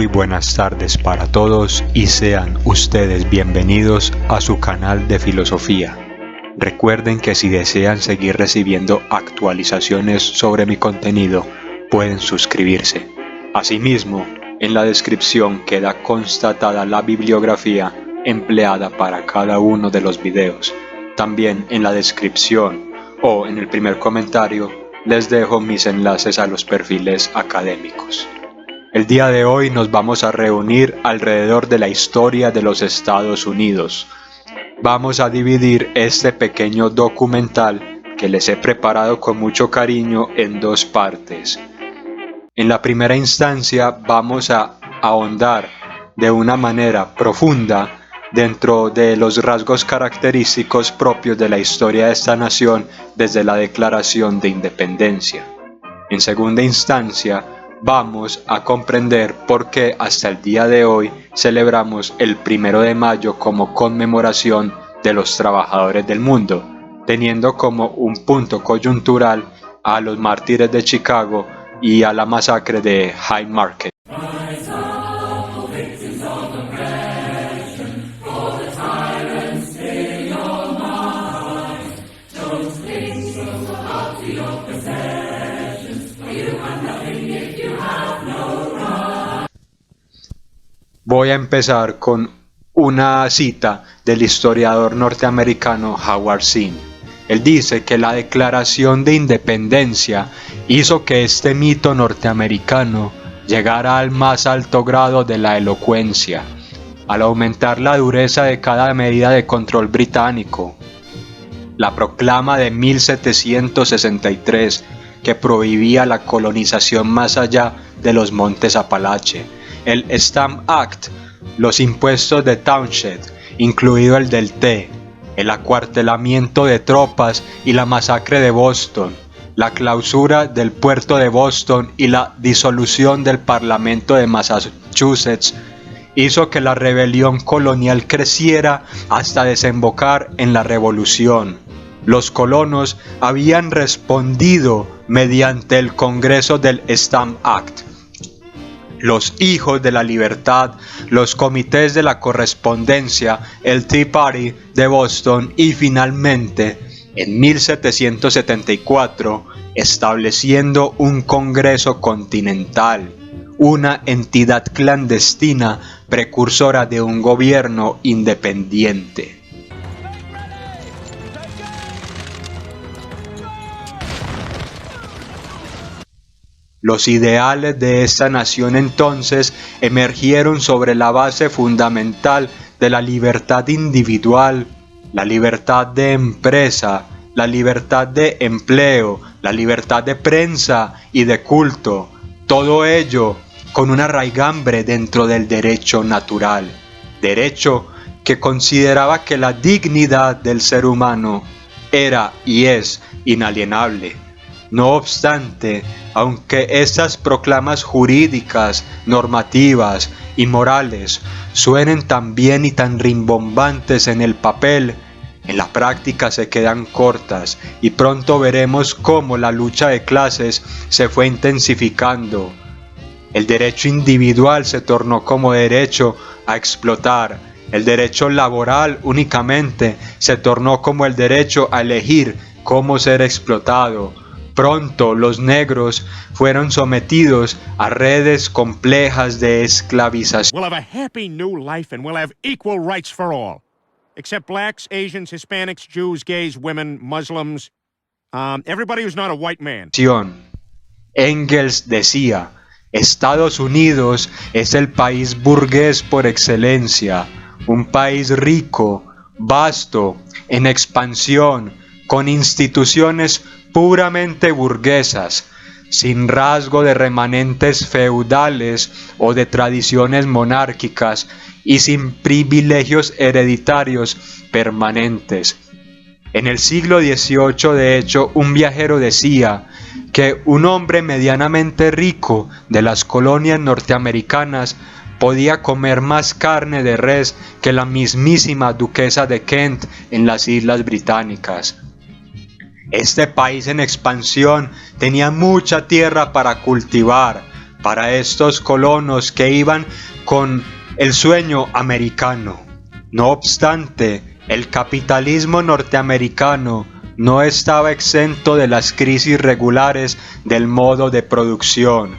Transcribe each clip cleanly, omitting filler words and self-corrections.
Muy buenas tardes para todos y sean ustedes bienvenidos a su canal de filosofía. Recuerden que si desean seguir recibiendo actualizaciones sobre mi contenido, pueden suscribirse. Asimismo, en la descripción queda constatada la bibliografía empleada para cada uno de los videos. También en la descripción o en el primer comentario les dejo mis enlaces a los perfiles académicos. El día de hoy nos vamos a reunir alrededor de la historia de los Estados Unidos. Vamos a dividir este pequeño documental que les he preparado con mucho cariño en dos partes. En la primera instancia vamos a ahondar de una manera profunda dentro de los rasgos característicos propios de la historia de esta nación desde la Declaración de Independencia. En segunda instancia, vamos a comprender por qué hasta el día de hoy celebramos el 1 de mayo como conmemoración de los trabajadores del mundo, teniendo como un punto coyuntural a los mártires de Chicago y a la masacre de Haymarket. Voy a empezar con una cita del historiador norteamericano Howard Zinn. Él dice que la Declaración de Independencia hizo que este mito norteamericano llegara al más alto grado de la elocuencia, al aumentar la dureza de cada medida de control británico. La proclama de 1763, que prohibía la colonización más allá de los montes Apalache, el Stamp Act, los impuestos de Townshend, incluido el del té, el acuartelamiento de tropas y la masacre de Boston, la clausura del puerto de Boston y la disolución del Parlamento de Massachusetts, hizo que la rebelión colonial creciera hasta desembocar en la Revolución. Los colonos habían respondido mediante el Congreso del Stamp Act. Los hijos de la libertad, los comités de la correspondencia, el Tea Party de Boston y finalmente, en 1774, estableciendo un Congreso Continental, una entidad clandestina precursora de un gobierno independiente. Los ideales de esta nación entonces emergieron sobre la base fundamental de la libertad individual, la libertad de empresa, la libertad de empleo, la libertad de prensa y de culto, todo ello con una raigambre dentro del derecho natural, derecho que consideraba que la dignidad del ser humano era y es inalienable. No obstante, aunque estas proclamas jurídicas, normativas y morales suenen tan bien y tan rimbombantes en el papel, en la práctica se quedan cortas y pronto veremos cómo la lucha de clases se fue intensificando. El derecho individual se tornó como derecho a explotar. El derecho laboral únicamente se tornó como el derecho a elegir cómo ser explotado. Pronto los negros fueron sometidos a redes complejas de esclavización. We'll have a happy new life and we'll have equal rights for all. Except blacks, Asians, Hispanics, Jews, gays, women, Muslims, everybody who's not a white man. Engels decía, Estados Unidos es el país burgués por excelencia, un país rico, vasto, en expansión, con instituciones puramente burguesas, sin rasgo de remanentes feudales o de tradiciones monárquicas y sin privilegios hereditarios permanentes. En el siglo XVIII, de hecho, un viajero decía que un hombre medianamente rico de las colonias norteamericanas podía comer más carne de res que la mismísima duquesa de Kent en las Islas Británicas. Este país en expansión tenía mucha tierra para cultivar, para estos colonos que iban con el sueño americano. No obstante, el capitalismo norteamericano no estaba exento de las crisis regulares del modo de producción,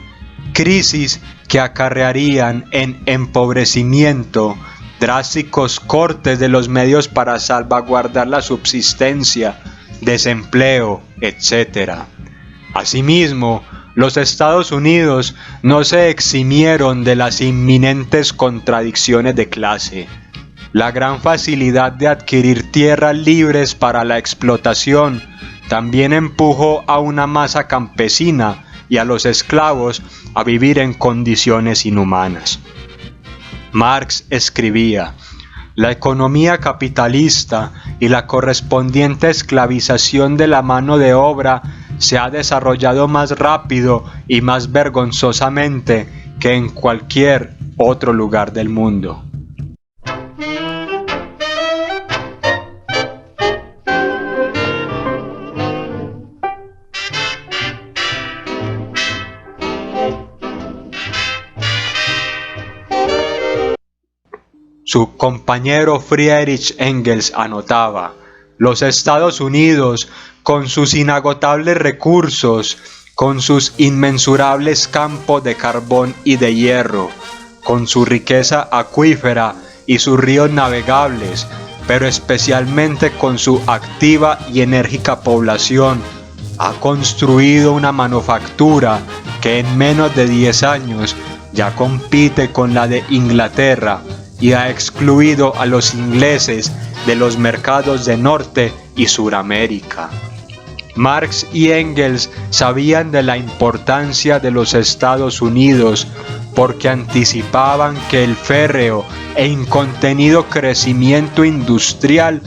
crisis que acarrearían en empobrecimiento, drásticos cortes de los medios para salvaguardar la subsistencia, desempleo, etc. Asimismo, los Estados Unidos no se eximieron de las inminentes contradicciones de clase. La gran facilidad de adquirir tierras libres para la explotación también empujó a una masa campesina y a los esclavos a vivir en condiciones inhumanas. Marx escribía: la economía capitalista y la correspondiente esclavización de la mano de obra se ha desarrollado más rápido y más vergonzosamente que en cualquier otro lugar del mundo. Su compañero Friedrich Engels anotaba: los Estados Unidos, con sus inagotables recursos, con sus inmensurables campos de carbón y de hierro, con su riqueza acuífera y sus ríos navegables, pero especialmente con su activa y enérgica población, ha construido una manufactura que en menos de 10 años ya compite con la de Inglaterra y ha excluido a los ingleses de los mercados de Norte y Suramérica. Marx y Engels sabían de la importancia de los Estados Unidos porque anticipaban que el férreo e incontenido crecimiento industrial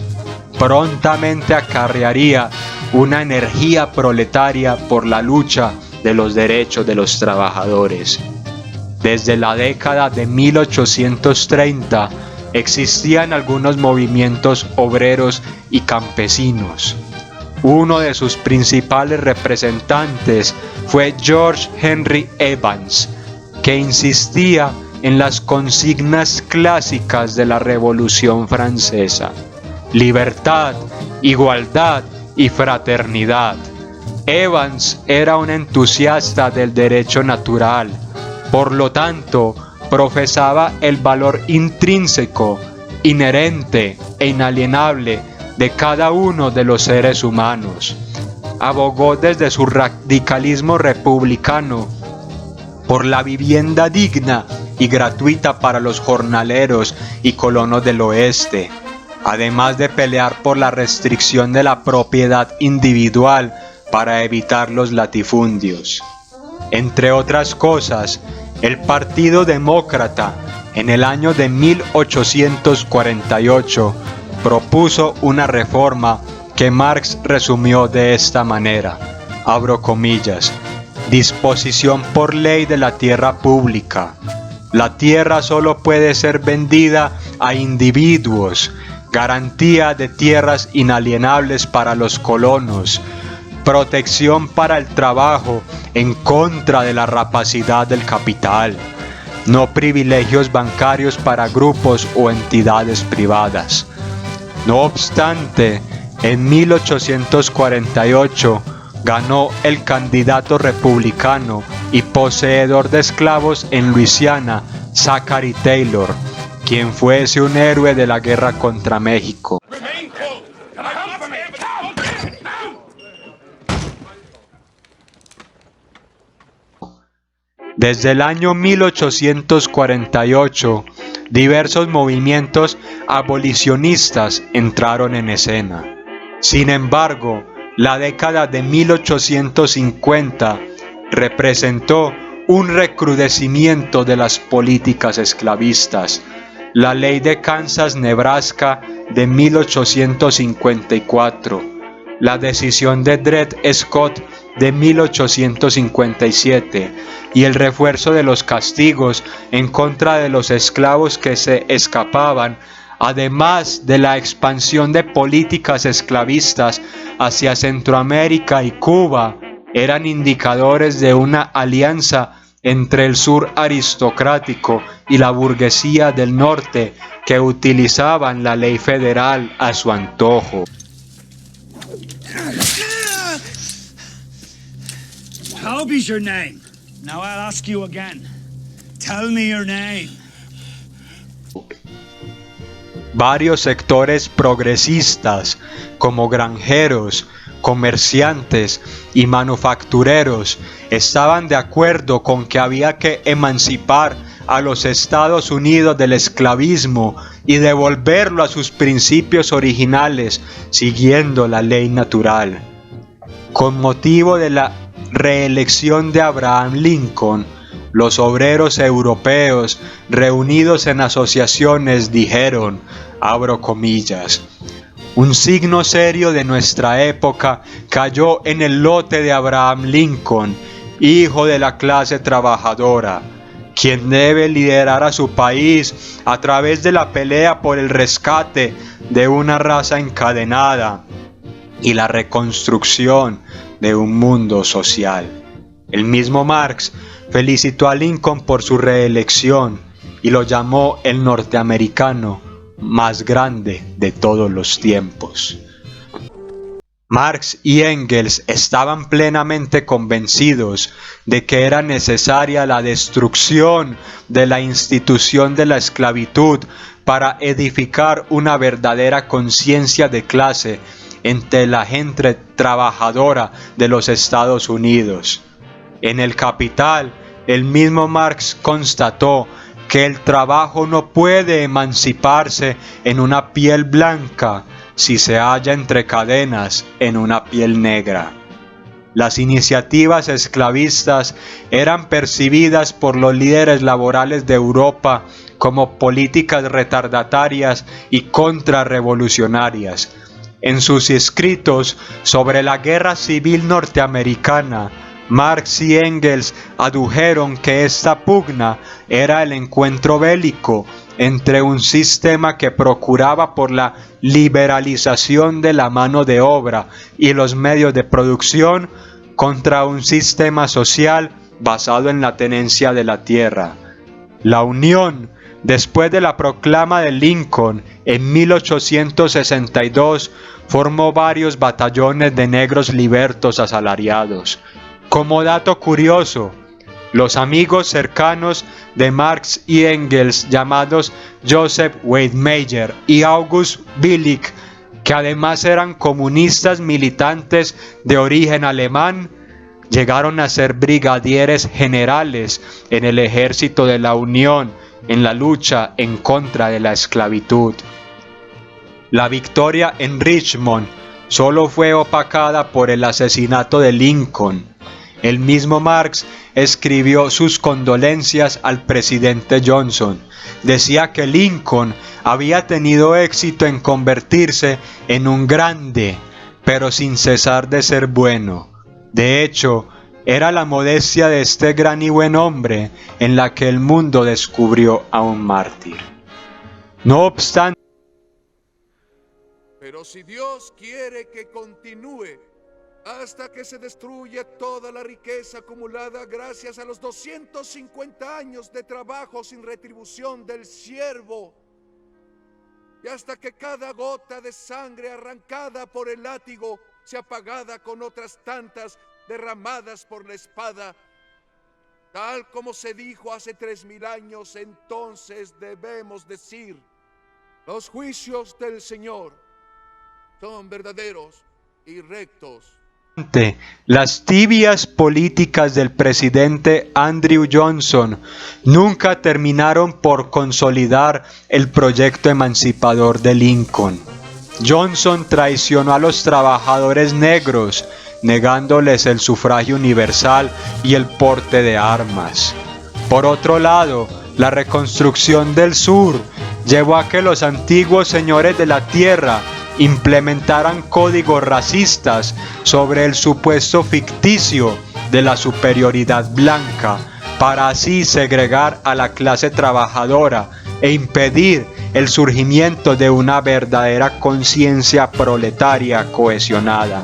prontamente acarrearía una energía proletaria por la lucha de los derechos de los trabajadores. Desde la década de 1830 existían algunos movimientos obreros y campesinos. Uno de sus principales representantes fue George Henry Evans, que insistía en las consignas clásicas de la Revolución Francesa: libertad, igualdad y fraternidad. Evans era un entusiasta del derecho natural. Por lo tanto, profesaba el valor intrínseco, inherente e inalienable de cada uno de los seres humanos. Abogó desde su radicalismo republicano por la vivienda digna y gratuita para los jornaleros y colonos del oeste, además de pelear por la restricción de la propiedad individual para evitar los latifundios. Entre otras cosas, el Partido Demócrata en el año de 1848 propuso una reforma que Marx resumió de esta manera, abro comillas: disposición por ley de la tierra pública. La tierra solo puede ser vendida a individuos, garantía de tierras inalienables para los colonos, protección para el trabajo en contra de la rapacidad del capital, no privilegios bancarios para grupos o entidades privadas. No obstante, en 1848 ganó el candidato republicano y poseedor de esclavos en Luisiana, Zachary Taylor, quien fuese un héroe de la guerra contra México. Desde el año 1848, diversos movimientos abolicionistas entraron en escena. Sin embargo, la década de 1850 representó un recrudecimiento de las políticas esclavistas. La ley de Kansas-Nebraska de 1854, la decisión de Dred Scott de 1857 y el refuerzo de los castigos en contra de los esclavos que se escapaban, además de la expansión de políticas esclavistas hacia Centroamérica y Cuba, eran indicadores de una alianza entre el sur aristocrático y la burguesía del norte que utilizaban la ley federal a su antojo. Toby's your name. Now I'll ask you again. Tell me your name. Varios sectores progresistas, como granjeros, comerciantes y manufactureros, estaban de acuerdo con que había que emancipar a los Estados Unidos del esclavismo y devolverlo a sus principios originales, siguiendo la ley natural. Con motivo de la reelección de Abraham Lincoln, los obreros europeos reunidos en asociaciones dijeron, abro comillas, un signo serio de nuestra época cayó en el lote de Abraham Lincoln, hijo de la clase trabajadora, quien debe liderar a su país a través de la pelea por el rescate de una raza encadenada y la reconstrucción de un mundo social. El mismo Marx felicitó a Lincoln por su reelección y lo llamó el norteamericano más grande de todos los tiempos. Marx y Engels estaban plenamente convencidos de que era necesaria la destrucción de la institución de la esclavitud para edificar una verdadera conciencia de clase entre la gente trabajadora de los Estados Unidos. En El Capital, el mismo Marx constató que el trabajo no puede emanciparse en una piel blanca si se halla entre cadenas en una piel negra. Las iniciativas esclavistas eran percibidas por los líderes laborales de Europa como políticas retardatarias y contrarrevolucionarias. En sus escritos sobre la Guerra Civil Norteamericana, Marx y Engels adujeron que esta pugna era el encuentro bélico entre un sistema que procuraba por la liberalización de la mano de obra y los medios de producción contra un sistema social basado en la tenencia de la tierra. La Unión, después de la proclama de Lincoln en 1862, formó varios batallones de negros libertos asalariados. Como dato curioso, los amigos cercanos de Marx y Engels, llamados Joseph Weidmayer y August Willig, que además eran comunistas militantes de origen alemán, llegaron a ser brigadieres generales en el ejército de la Unión en la lucha en contra de la esclavitud. La victoria en Richmond solo fue opacada por el asesinato de Lincoln. El mismo Marx escribió sus condolencias al presidente Johnson. Decía que Lincoln había tenido éxito en convertirse en un grande, pero sin cesar de ser bueno. De hecho, era la modestia de este gran y buen hombre en la que el mundo descubrió a un mártir. No obstante, pero si Dios quiere que continúe hasta que se destruya toda la riqueza acumulada gracias a los 250 años de trabajo sin retribución del siervo, y hasta que cada gota de sangre arrancada por el látigo sea pagada con otras tantas derramadas por la espada, tal como se dijo hace 3000 años, entonces debemos decir: los juicios del Señor son verdaderos y rectos. las tibias políticas del presidente Andrew Johnson nunca terminaron por consolidar el proyecto emancipador de Lincoln. Johnson traicionó a los trabajadores negros, negándoles el sufragio universal y el porte de armas. Por otro lado, la reconstrucción del sur llevó a que los antiguos señores de la tierra implementaran códigos racistas sobre el supuesto ficticio de la superioridad blanca, para así segregar a la clase trabajadora e impedir el surgimiento de una verdadera conciencia proletaria cohesionada.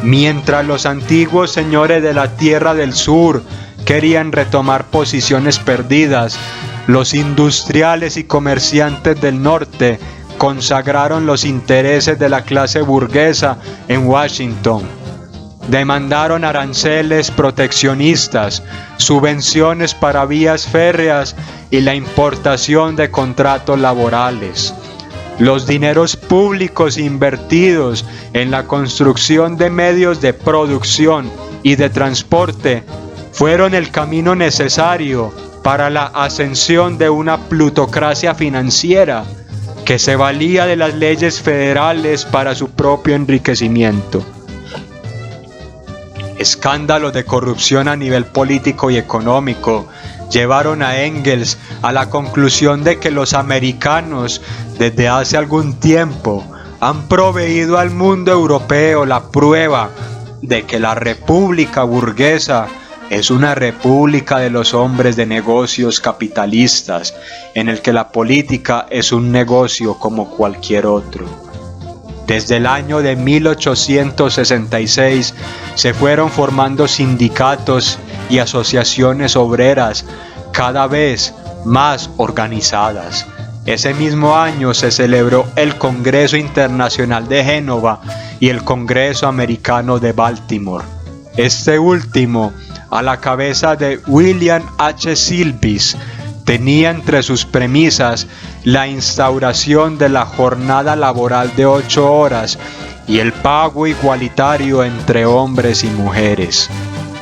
Mientras los antiguos señores de la tierra del sur querían retomar posiciones perdidas, los industriales y comerciantes del norte consagraron los intereses de la clase burguesa en Washington. Demandaron aranceles proteccionistas, subvenciones para vías férreas y la importación de contratos laborales. Los dineros públicos invertidos en la construcción de medios de producción y de transporte fueron el camino necesario para la ascensión de una plutocracia financiera que se valía de las leyes federales para su propio enriquecimiento. Escándalos de corrupción a nivel político y económico llevaron a Engels a la conclusión de que los americanos desde hace algún tiempo han proveído al mundo europeo la prueba de que la república burguesa es una república de los hombres de negocios capitalistas, en el que la política es un negocio como cualquier otro. Desde el año de 1866 se fueron formando sindicatos y asociaciones obreras cada vez más organizadas. Ese mismo año se celebró el Congreso Internacional de Génova y el Congreso Americano de Baltimore. Este último, a la cabeza de William H. Silvis, tenía entre sus premisas la instauración de la jornada laboral de 8 horas y el pago igualitario entre hombres y mujeres.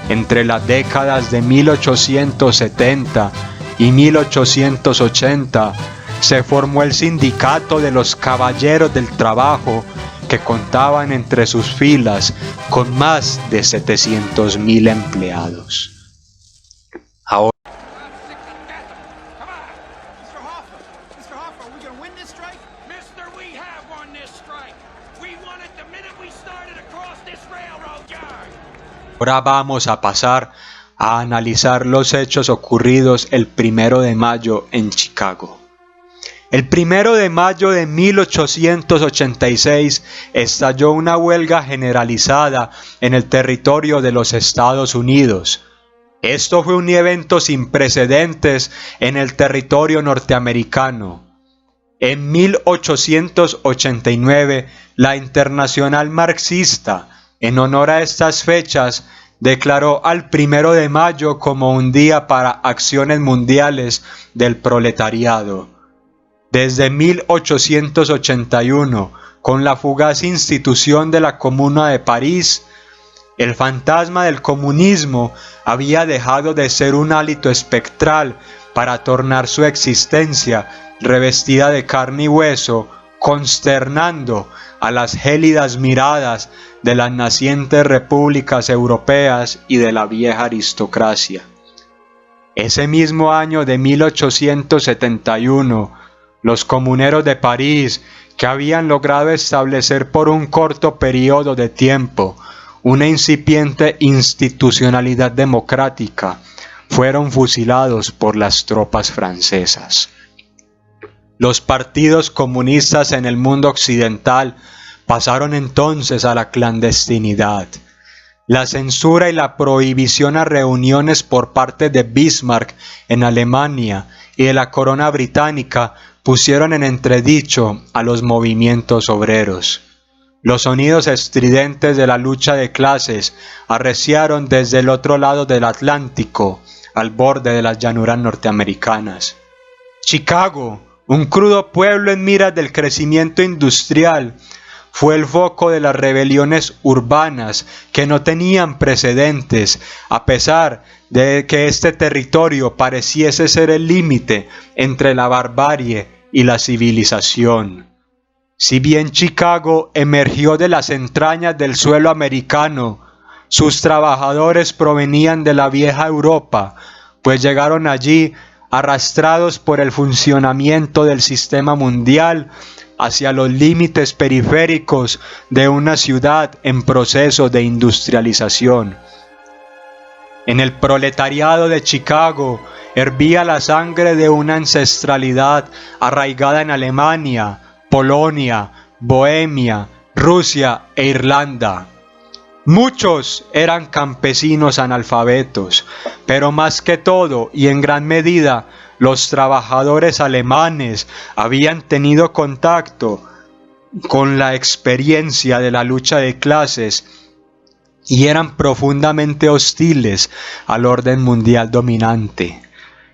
Entre las décadas de 1870 y 1880 se formó el Sindicato de los Caballeros del Trabajo, que contaban entre sus filas con más de 700,000 empleados. Ahora, vamos a pasar a analizar los hechos ocurridos el 1 de mayo en Chicago. El 1 de mayo de 1886 estalló una huelga generalizada en el territorio de los Estados Unidos. Esto fue un evento sin precedentes en el territorio norteamericano. En 1889, la Internacional Marxista, en honor a estas fechas, declaró al 1 de mayo como un día para acciones mundiales del proletariado. Desde 1881, con la fugaz institución de la Comuna de París, el fantasma del comunismo había dejado de ser un hálito espectral para tornar su existencia revestida de carne y hueso, consternando a las gélidas miradas de las nacientes repúblicas europeas y de la vieja aristocracia. Ese mismo año de 1871, los comuneros de París, que habían logrado establecer por un corto periodo de tiempo una incipiente institucionalidad democrática, fueron fusilados por las tropas francesas. Los partidos comunistas en el mundo occidental pasaron entonces a la clandestinidad. La censura y la prohibición a reuniones por parte de Bismarck en Alemania y de la corona británica pusieron en entredicho a los movimientos obreros. Los sonidos estridentes de la lucha de clases arreciaron desde el otro lado del Atlántico, al borde de las llanuras norteamericanas. Chicago, un crudo pueblo en miras del crecimiento industrial, fue el foco de las rebeliones urbanas que no tenían precedentes, a pesar de que este territorio pareciese ser el límite entre la barbarie y la civilización. Si bien Chicago emergió de las entrañas del suelo americano, sus trabajadores provenían de la vieja Europa, pues llegaron allí arrastrados por el funcionamiento del sistema mundial hacia los límites periféricos de una ciudad en proceso de industrialización. En el proletariado de Chicago hervía la sangre de una ancestralidad arraigada en Alemania, Polonia, Bohemia, Rusia e Irlanda. Muchos eran campesinos analfabetos, pero más que todo y en gran medida los trabajadores alemanes habían tenido contacto con la experiencia de la lucha de clases y eran profundamente hostiles al orden mundial dominante.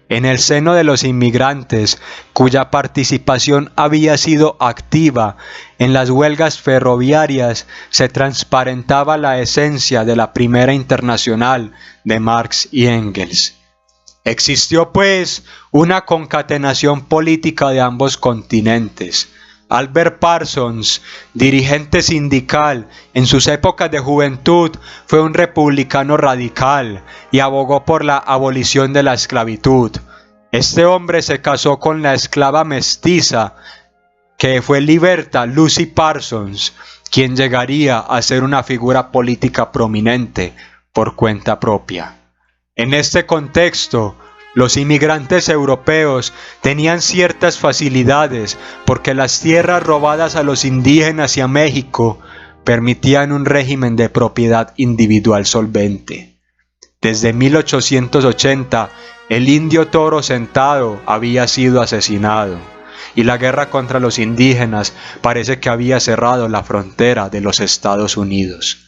En el seno de los inmigrantes, cuya participación había sido activa en las huelgas ferroviarias, se transparentaba la esencia de la Primera Internacional de Marx y Engels. Existió, pues, una concatenación política de ambos continentes. Albert Parsons, dirigente sindical, en sus épocas de juventud fue un republicano radical y abogó por la abolición de la esclavitud. Este hombre se casó con la esclava mestiza que fue Liberta Lucy Parsons, quien llegaría a ser una figura política prominente por cuenta propia. En este contexto, los inmigrantes europeos tenían ciertas facilidades porque las tierras robadas a los indígenas y a México permitían un régimen de propiedad individual solvente. Desde 1880, el indio Toro Sentado había sido asesinado y la guerra contra los indígenas parece que había cerrado la frontera de los Estados Unidos.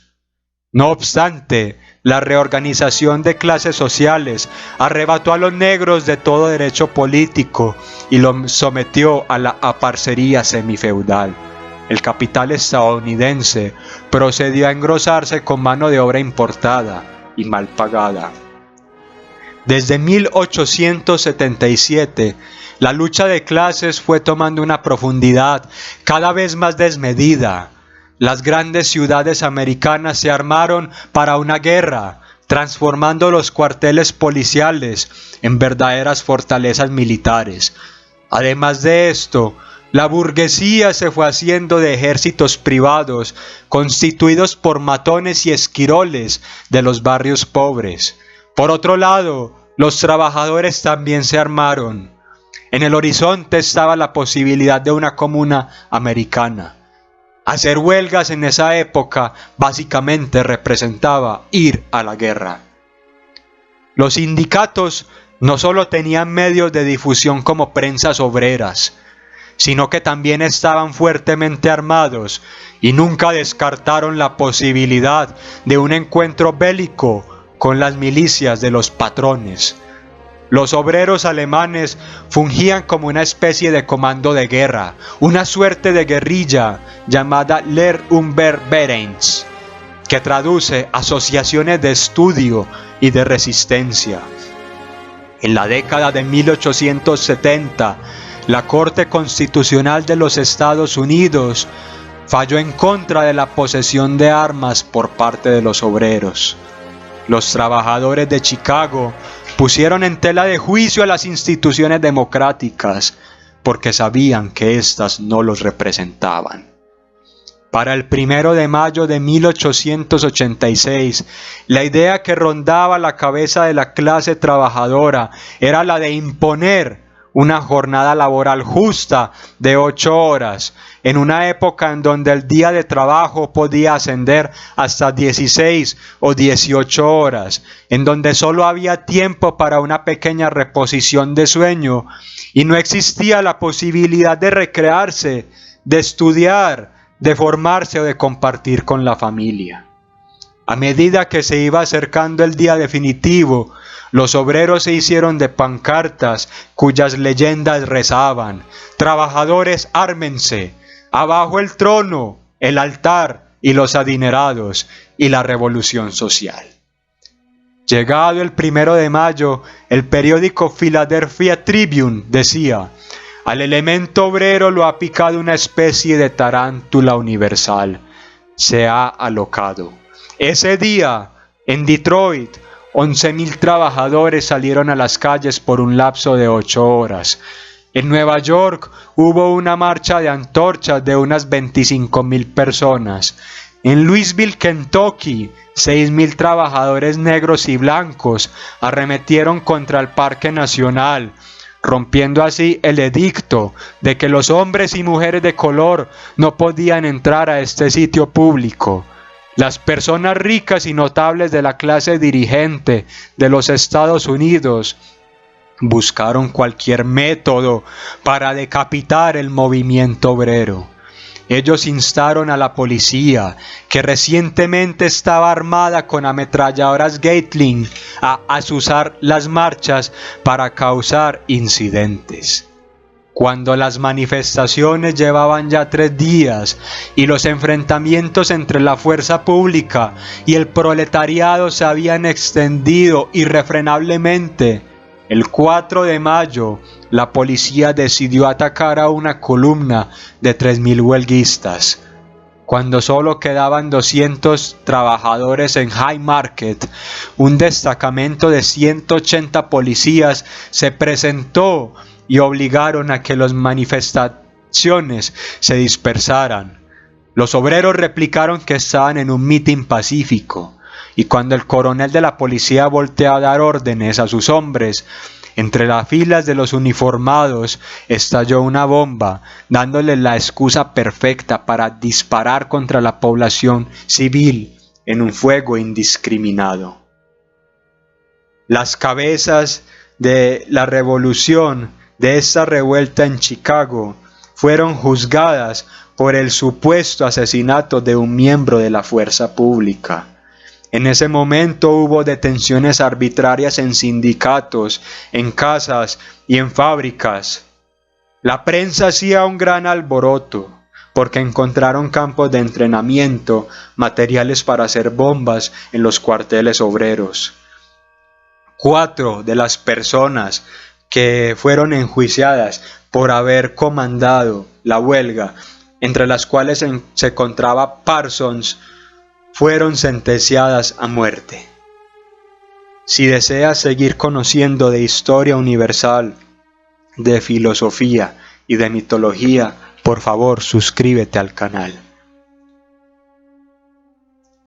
No obstante, la reorganización de clases sociales arrebató a los negros de todo derecho político y los sometió a la aparcería semifeudal. El capital estadounidense procedió a engrosarse con mano de obra importada y mal pagada. Desde 1877, la lucha de clases fue tomando una profundidad cada vez más desmedida. Las grandes ciudades americanas se armaron para una guerra, transformando los cuarteles policiales en verdaderas fortalezas militares. Además de esto, la burguesía se fue haciendo de ejércitos privados, constituidos por matones y esquiroles de los barrios pobres. Por otro lado, los trabajadores también se armaron. En el horizonte estaba la posibilidad de una comuna americana. Hacer huelgas en esa época básicamente representaba ir a la guerra. Los sindicatos no solo tenían medios de difusión como prensas obreras, sino que también estaban fuertemente armados y nunca descartaron la posibilidad de un encuentro bélico con las milicias de los patrones. Los obreros alemanes fungían como una especie de comando de guerra, una suerte de guerrilla llamada Lehruntervereins, que traduce asociaciones de estudio y de resistencia. En la década de 1870, la Corte Constitucional de los Estados Unidos falló en contra de la posesión de armas por parte de los obreros. Los trabajadores de Chicago pusieron en tela de juicio a las instituciones democráticas porque sabían que éstas no los representaban. Para el 1 de mayo de 1886, la idea que rondaba la cabeza de la clase trabajadora era la de imponer una jornada laboral justa de 8 horas, en una época en donde el día de trabajo podía ascender hasta 16 o 18 horas, en donde solo había tiempo para una pequeña reposición de sueño y no existía la posibilidad de recrearse, de estudiar, de formarse o de compartir con la familia. A medida que se iba acercando el día definitivo, los obreros se hicieron de pancartas cuyas leyendas rezaban: trabajadores, ármense, abajo el trono, el altar y los adinerados y la revolución social. Llegado el 1 de mayo, el periódico Philadelphia Tribune decía: al elemento obrero lo ha picado una especie de tarántula universal, se ha alocado. Ese día, en Detroit, 11,000 trabajadores salieron a las calles por un lapso de 8 horas. En Nueva York hubo una marcha de antorchas de unas 25,000 personas. En Louisville, Kentucky, 6,000 trabajadores negros y blancos arremetieron contra el Parque Nacional, rompiendo así el edicto de que los hombres y mujeres de color no podían entrar a este sitio público. Las personas ricas y notables de la clase dirigente de los Estados Unidos buscaron cualquier método para decapitar el movimiento obrero. Ellos instaron a la policía, que recientemente estaba armada con ametralladoras Gatling, a azuzar las marchas para causar incidentes. Cuando las manifestaciones llevaban ya 3 días y los enfrentamientos entre la fuerza pública y el proletariado se habían extendido irrefrenablemente, el 4 de mayo, la policía decidió atacar a una columna de 3.000 huelguistas. Cuando solo quedaban 200 trabajadores en High Market, un destacamento de 180 policías se presentó y obligaron a que las manifestaciones se dispersaran. Los obreros replicaron que estaban en un mitin pacífico, y cuando el coronel de la policía volteó a dar órdenes a sus hombres, entre las filas de los uniformados estalló una bomba, dándoles la excusa perfecta para disparar contra la población civil en un fuego indiscriminado. Las cabezas de la revolución de esta revuelta en Chicago fueron juzgadas por el supuesto asesinato de un miembro de la fuerza pública. En ese momento hubo detenciones arbitrarias en sindicatos, en casas y en fábricas. La prensa hacía un gran alboroto porque encontraron campos de entrenamiento, materiales para hacer bombas en los cuarteles obreros. 4 de las personas que fueron enjuiciadas por haber comandado la huelga, entre las cuales se encontraba Parsons, fueron sentenciadas a muerte. Si deseas seguir conociendo de historia universal, de filosofía y de mitología, por favor suscríbete al canal.